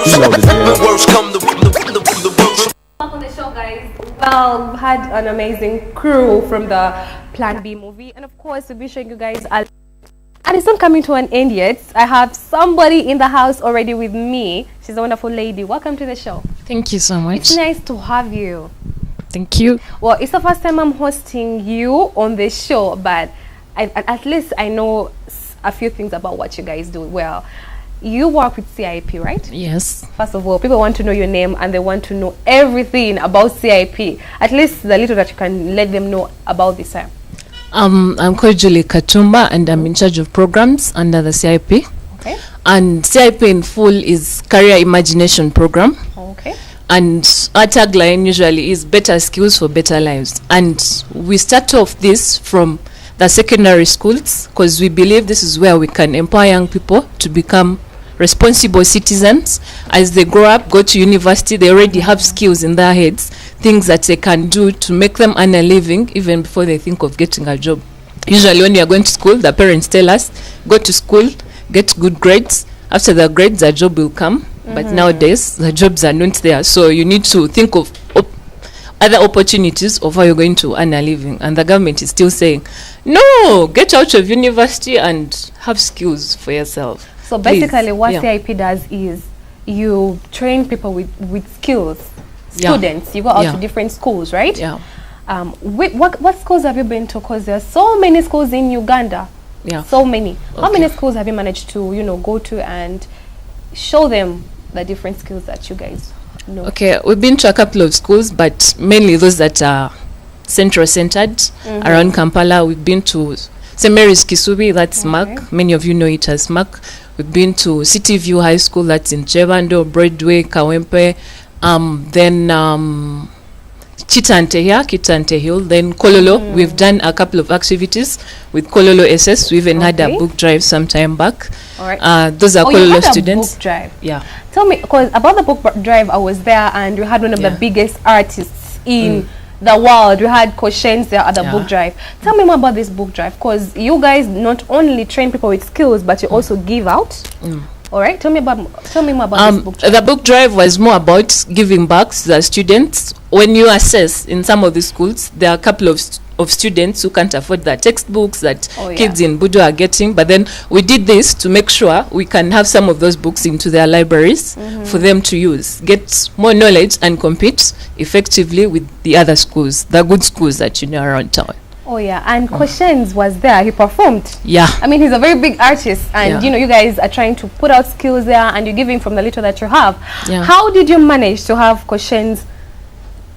You know the deal. Worst come the worst. Back on the show, guys. Well, we've had an amazing crew from the Plan B movie, and of course, we'll be showing you guys. And it's not coming to an end yet. I have somebody in the house already with me. She's a wonderful lady. Welcome to the show. Thank you so much. It's nice to have you. Thank you. Well, it's the first time I'm hosting you on the show, but at least I know a few things about what you guys do. Well, you work with CIP, right? Yes. First of all, people want to know your name and they want to know everything about CIP. At least the little that you can let them know about this time. I'm called Julie Katumba and I'm in charge of programs under the CIP. Okay. And CIP in full is Career Imagination Program. Okay. And our tagline usually is better skills for better lives. And we start off this from the secondary schools because we believe this is where we can empower young people to become responsible citizens. As they grow up, go to university, they already have skills in their heads, things that they can do to make them earn a living even before they think of getting a job. Usually when you are going to school, the parents tell us, go to school, get good grades. After the grades, a job will come. But nowadays, the jobs are not there. So you need to think of other opportunities of how you're going to earn a living. And the government is still saying, no, get out of university and have skills for yourself. So basically Please. what Yeah. CIP does is you train people with skills. Yeah. Students, you go out Yeah. to different schools, right? Yeah. What schools have you been to? Because there are so many schools in Uganda. Yeah. So many. How Okay. many schools have you managed to, go to and show them the different skills that you guys know? Okay, we've been to a couple of schools, but mainly those that are central-centered around Kampala. We've been to St. Mary's Kisubi, that's Okay. MAC. Many of you know it as MAC. We've been to City View High School, that's in Chebando, Broadway, Kawempe. Then Kitante Hill. Then Kololo. We've done a couple of activities with Kololo SS. We even had a Okay. book drive some time back. All right. Those are you Kololo had a students. book drive. Yeah. Tell me, because about the book drive, I was there and you had one of the Yeah. biggest artists in the world. You had Koshens there at the Yeah. book drive. Tell me more about this book drive, because you guys not only train people with skills, but you also give out. All right, tell me more about this book drive. The book drive was more about giving back to the students. When you assess in some of the schools, there are a couple of students who can't afford the textbooks that kids in Budo are getting. But then we did this to make sure we can have some of those books into their libraries for them to use, get more knowledge and compete effectively with the other schools, the good schools that you know around town. Oh yeah, and Koshens was there. He performed. Yeah. I mean, he's a very big artist, and Yeah. you guys are trying to put out skills there, and you're giving from the little that you have. Yeah. How did you manage to have Koshens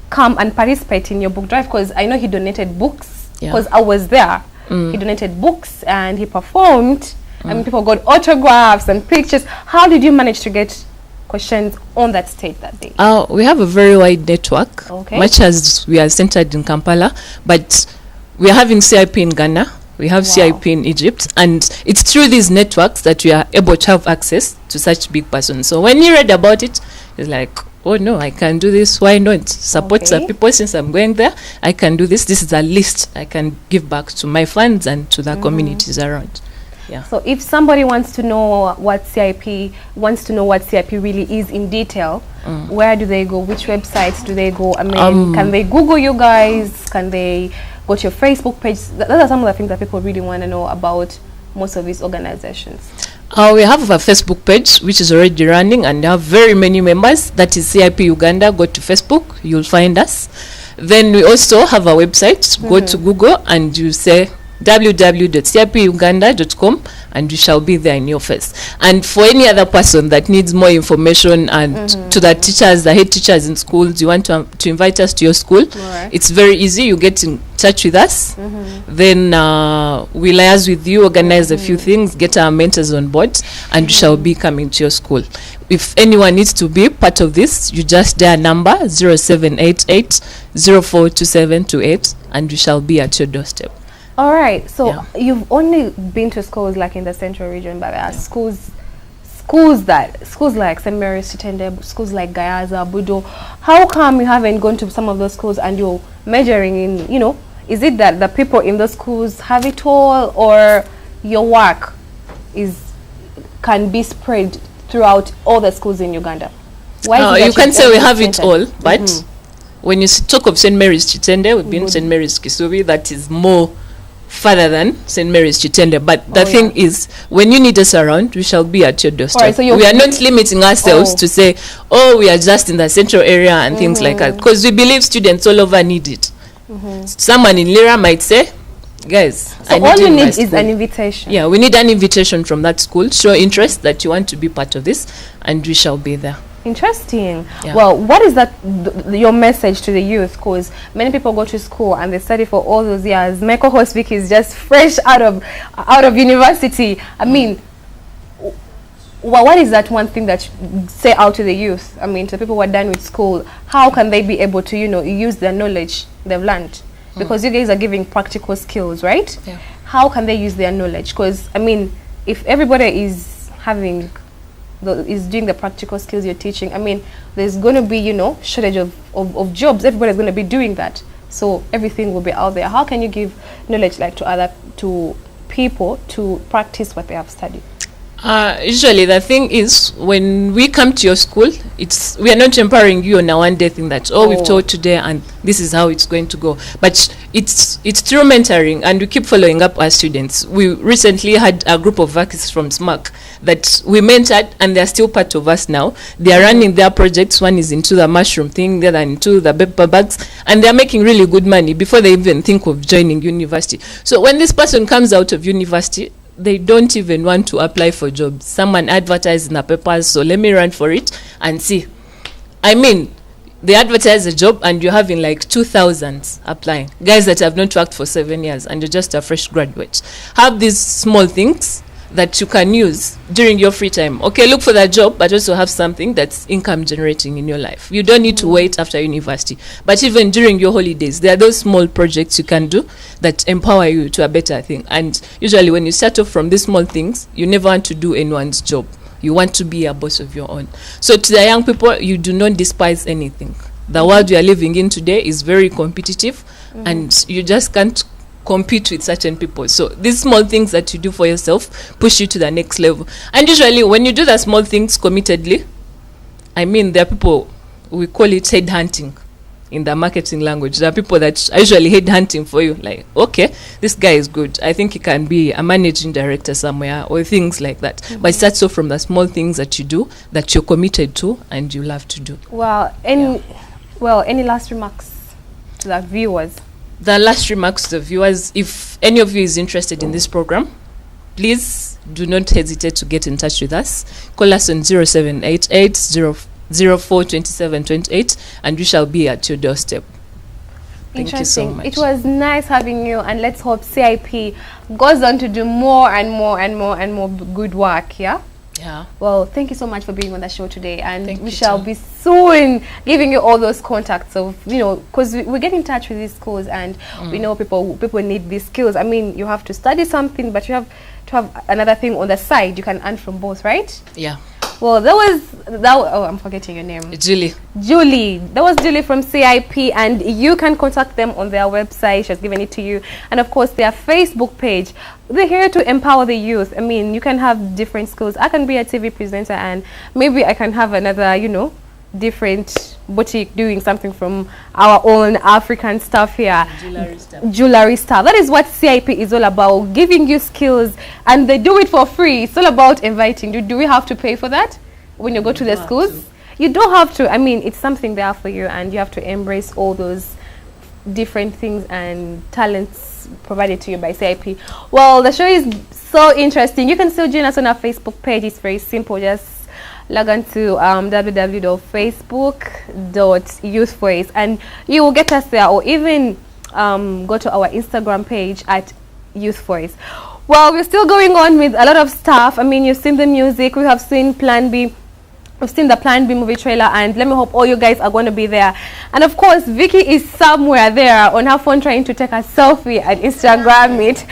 come and participate in your book drive? Because I know he donated books. Yeah. Because I was there. He donated books and he performed. I mean, people got autographs and pictures. How did you manage to get Koshens on that stage that day? We have a very wide network, Okay. much as we are centered in Kampala, but we are having CIP in Ghana, we have CIP in Egypt, and it's through these networks that we are able to have access to such big persons. So when you read about it, it's like, oh no, I can do this, why not? Support the Okay. people. Since I'm going there, I can do this. This is a list I can give back to my funds and to the communities around. Yeah. So if somebody wants to know what CIP really is in detail, where do they go? Which websites do they go? I mean, can they Google you guys? Can they go to your Facebook page? Those are some of the things that people really want to know about most of these organizations. We have a Facebook page which is already running and have very many members. That is CIP Uganda. Go to Facebook, you'll find us. Then we also have a website. Go to Google and you say www.cipuganda.com and you shall be there in your face. And for any other person that needs more information and to the teachers, the head teachers in schools, you want to invite us to your school, Alright. it's very easy. You get in touch with us, then we liaise with you, organize a few things, get our mentors on board, and you shall be coming to your school. If anyone needs to be part of this, you just dial number 0788 042728 and you shall be at your doorstep. All right. So Yeah. you've only been to schools like in the central region, but there are schools like St. Mary's Chitende, schools like Gayaza, Budo. How come you haven't gone to some of those schools and you're measuring in, is it that the people in those schools have it all, or your work can be spread throughout all the schools in Uganda? Why is it that You can say we have it centered? all, but when you talk of St. Mary's Chitende, we've been St. Mary's Kisubi, that is more further than St. Mary's Chitende. But the thing is, when you need us around, we shall be at your doorstep. Alright, so we are not limiting ourselves to say, oh, we are just in the central area and things like that, because we believe students all over need it. Someone in Lira might say, guys, So all you need is an invitation. Yeah, we need an invitation from that school. Show interest that you want to be part of this, and we shall be there. Interesting. Yeah. Well, what is that your message to the youth? Because many people go to school and they study for all those years. My co-host Vicky is just fresh out of university. I mean, what is that one thing that you say out to the youth? I mean, to the people who are done with school, how can they be able to, use the knowledge they've learned? Because you guys are giving practical skills, right? Yeah. How can they use their knowledge? Because, I mean, if everybody is having is doing the practical skills you're teaching, I mean, there's going to be, shortage of jobs. Everybody's going to be doing that. So everything will be out there. How can you give knowledge like to people to practice what they have studied? Usually the thing is, when we come to your school, we are not empowering you on a one-day thing that we've taught today and this is how it's going to go. But it's through mentoring, and we keep following up our students. We recently had a group of workers from SMAC that we mentored, and they are still part of us now. They are running their projects. One is into the mushroom thing, the other into the paper bags, and they are making really good money before they even think of joining university. So when this person comes out of university, they don't even want to apply for jobs. Someone advertised in the papers, so let me run for it and see. I mean, they advertise a job and you're having like 2,000 applying. Guys that have not worked for 7 years and you're just a fresh graduate. Have these small things that you can use during your free time. Okay, look for that job, but also have something that's income generating in your life. You don't need to wait after university. But even during your holidays, there are those small projects you can do that empower you to a better thing. And usually when you start off from these small things, you never want to do anyone's job. You want to be a boss of your own. So to the young people, you do not despise anything. The world we are living in today is very competitive, and you just can't compete with certain people. So these small things that you do for yourself push you to the next level. And usually when you do the small things committedly, I mean, there are people, we call it head hunting in the marketing language. There are people that are usually head hunting for you, like, okay, this guy is good, I think he can be a managing director somewhere, or things like that. But it starts off from the small things that you do, that you're committed to and you love to do. Well, any last remarks to the viewers? The last remarks to the viewers: if any of you is interested in this program, please do not hesitate to get in touch with us. Call us on 0788 04 27 28 and we shall be at your doorstep. Thank you so much. It was nice having you, and let's hope CIP goes on to do more and more and more and more good work. Yeah. Well, thank you so much for being on the show today, and we shall be soon giving you all those contacts of, because we get in touch with these schools, and we know people need these skills. I mean, you have to study something, but you have to have another thing on the side. You can earn from both, right? Yeah. Well, I'm forgetting your name. Julie. That was Julie from CIP, and you can contact them on their website. She has given it to you. And of course, their Facebook page. They're here to empower the youth. I mean, you can have different skills. I can be a TV presenter, and maybe I can have another, different boutique doing something from our own African stuff here. Jewelry stuff. That is what CIP is all about, giving you skills, and they do it for free. It's all about inviting. Do we have to pay for that when you go to the schools? You don't have to. I mean, it's something there for you, and you have to embrace all those different things and talents provided to you by CIP. Well, the show is so interesting. You can still join us on our Facebook page. It's very simple. Just log on to www.facebook.youthvoice and you will get us there, or even go to our Instagram page at youthvoice. Well, we're still going on with a lot of stuff. I mean, you've seen the music, we have seen Plan B. We've seen the Plan B movie trailer, and let me hope all you guys are going to be there. And of course, Vicky is somewhere there on her phone trying to take a selfie and Instagram it.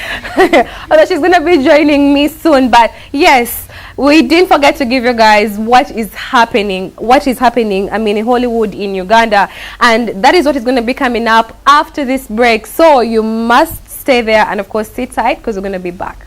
Although she's going to be joining me soon. But yes, we didn't forget to give you guys what is happening. I mean, in Hollywood, in Uganda. And that is what is going to be coming up after this break. So you must stay there and, of course, sit tight because we're going to be back.